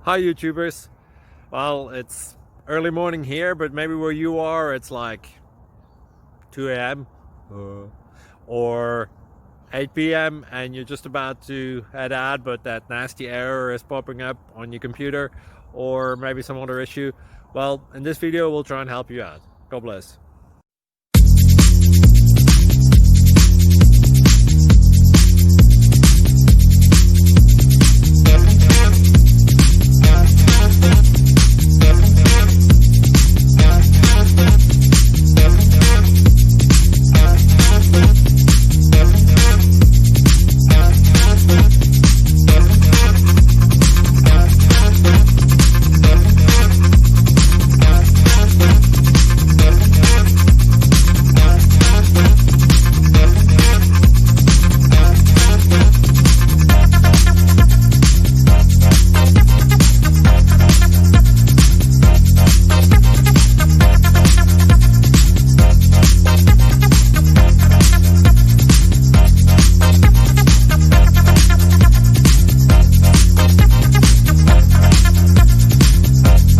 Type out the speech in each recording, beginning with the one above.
Hi YouTubers. Well, it's early morning here, but maybe where you are it's like 2 a.m. or 8 p.m. and you're just about to head out, but that nasty error is popping up on your computer, or maybe some other issue. Well, in this video we'll try and help you out. God bless.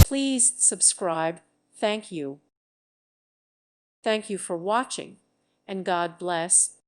Please subscribe. Thank you. Thank you for watching, and God bless.